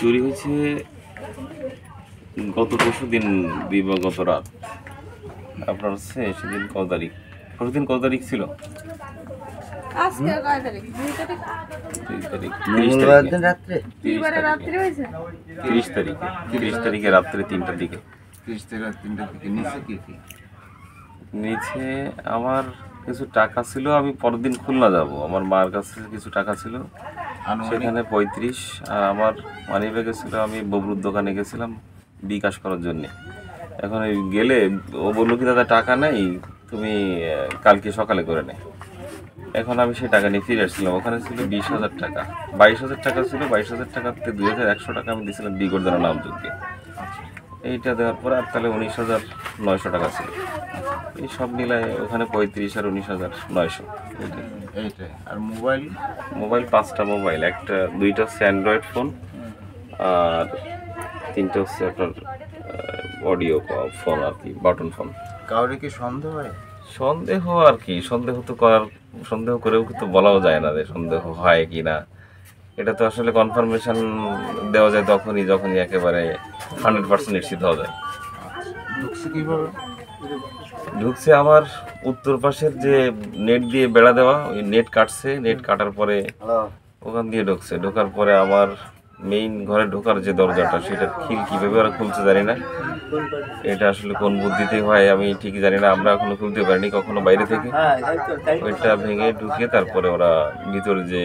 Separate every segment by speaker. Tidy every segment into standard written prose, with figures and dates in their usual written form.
Speaker 1: চুরি হয়েছে গত পরশু দিন দিবাগত রাত। আপনার হচ্ছে সেদিন কত তারিখ? পরশুদিন কত তারিখ ছিল?
Speaker 2: আজকে কয় তারিখ? 2 তারিখ।
Speaker 1: 3 তারিখ।
Speaker 3: মঙ্গলবার দিন রাত্রে
Speaker 1: 30
Speaker 2: রাত্রি হয়েছে।
Speaker 1: 30 তারিখে। 30 তারিখে রাত্রে 3টার দিকে।
Speaker 3: 30 থেকে 3টার দিকে নিচে কি কি?
Speaker 1: নিচে আমার কিছু টাকা ছিল, আমি পরের দিন খুলনা যাব, আমার মার কাছে কিছু টাকা ছিল, সেখানে 35, আর আমার মানি ব্যাগে ছিল, আমি ববরুর দোকানে গেছিলাম বিকাশ করার জন্যে। এখন ওই গেলে ও বললো কি দাদা টাকা নেই, তুমি কালকে সকালে করে নে। এখন আমি সেই টাকা নিয়ে ফিরে আসছিলাম, ওখানে ছিল 20,000 টাকা, 22,000 টাকা ছিল, 22,000 টাকাতে 2,100 টাকা আমি দিয়েছিলাম বিগড়দানা নামযোগ্যে। এইটা দেওয়ার পরে আর তাহলে 19,900 টাকা ছিল। এই সব মিলায় ওখানে 35 আর 19,900।
Speaker 3: এইটাই। আর মোবাইল?
Speaker 1: মোবাইল 5টা মোবাইল, দুইটা হচ্ছে অ্যান্ড্রয়েড ফোন, আর 3টা হচ্ছে আপনার অডিও ফোন আর কি, বাটন ফোন।
Speaker 3: কাউরে কি সন্দেহ হয়?
Speaker 1: সন্দেহ আর কি, সন্দেহ করেও কিন্তু বলাও যায় না যে সন্দেহ হয় কি না। এটা তো আসলে কনফার্মেশন দেওয়া যায় যখনই একেবারে 100% নিশ্চিত হওয়া যায়।
Speaker 3: ঢুকছে কিভাবে?
Speaker 1: ঢুকছে আমার উত্তর পাশের যে নেট দিয়ে বেড়া দেওয়া, ওই নেট কাটছে, নেট কাটার পরে ওখান দিয়ে ঢুকছে। ঢোকার পরে আমার মেইন ঘরে ঢোকার যে দরজাটা, সেটার খিল কীভাবে ওরা খুলছে জানি না, এটা আসলে কোন বুদ্ধিতে হয় আমি ঠিক জানি না, আমরা এখনো খুলতে পারিনি কখনো বাইরে থেকে। ওইটা ভেঙে ঢুকে তারপরে ওরা ভিতরে যে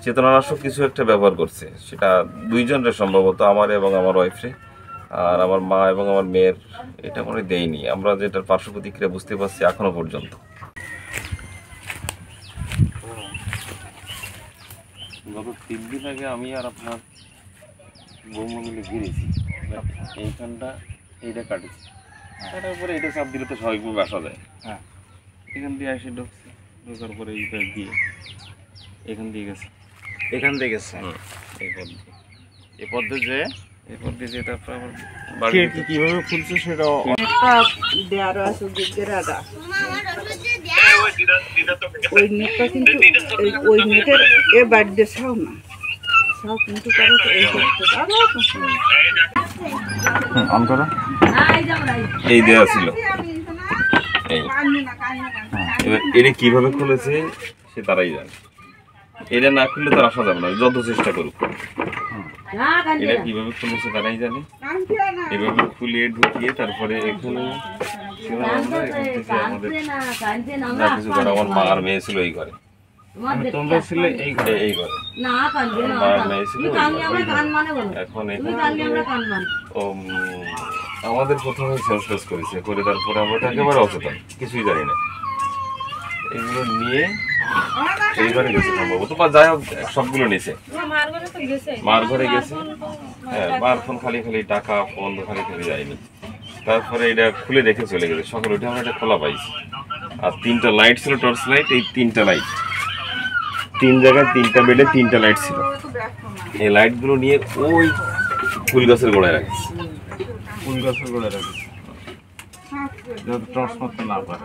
Speaker 1: চেতনানাশক কিছু একটা ব্যবহার করছে, সেটা দুইজনের সম্ভবত, আমার এবং আমার ওয়াইফরে, আর আমার মা এবং আমার মেয়ের এটা মনে দেয়নি। আমরা যেটার পার্শ্ব প্রতিক্রিয়া বুঝতে পারছি এখনো পর্যন্ত। গত 3 দিন আগে আমি আর আপনার বৌমা মিলে ঘিরেছি এইটা কাটেছি, কাটার পরে এটা চাপ দিলে তো স্বাভাবিকভাবে আসা যায়।
Speaker 3: হ্যাঁ,
Speaker 1: এখান দিয়ে এসে ঢোকার পরে এইটা দিয়ে এখান দিয়ে গেছে,
Speaker 3: এখান থেকে গেছে
Speaker 1: এই পথ দিয়ে যে তারপর আবার
Speaker 3: কিভাবে খুলছে সেটাও
Speaker 2: দেয়ারও আছে গেরাদা। ওই নেটটা কিন্তু ওই নেটের এ বাড়িতে ছাও না, ছাও কিন্তু করে এই করতে
Speaker 3: অন করো।
Speaker 1: এই দেওয়া ছিল। এই এবার এটা কিভাবে খুলেছে সে তারাই জানে, এটা না খুললে তো আসা যাবে না যত চেষ্টা করুক। এটা কিভাবে খুলেছে তারাই জানে। এভাবে খুলিয়ে ঢুকিয়ে তারপরে এখানে কিছু করে আমার মা আর মেয়ে ছিল এই ঘরে,
Speaker 3: তোমরা ছিলে এই ঘরে?
Speaker 1: এই ঘরে মা আর মেয়ে ছিল। এখন আমাদের প্রথমে সেন্সলেস করেছে, করে তারপরে আমরা একেবারে অচেতন, কিছুই জানি না। এগুলো নিয়ে এই ঘরে গেছে সম্ভবত, বা যাই হোক সবগুলো নিচে মার ঘরে গেছে। হ্যাঁ, মার ফোন খালি টাকা ফোন খালি যায়নি। তারপরে এটা খুলে রেখে চলে গেছে। সকালে উঠে আমরা এটা খোলা পাইছি, আর 3টা লাইট ছিল, টর্চ লাইট। এই 3টা লাইট 3 জায়গায় 3টা বেডে 3টা লাইট ছিল। এই লাইটগুলো নিয়ে ওই ফুল গাছের গোড়ায় রাখছে।
Speaker 3: ফুল গাছের গোড়ায় রাখছে যাতে টর্চ মারতে না পারে।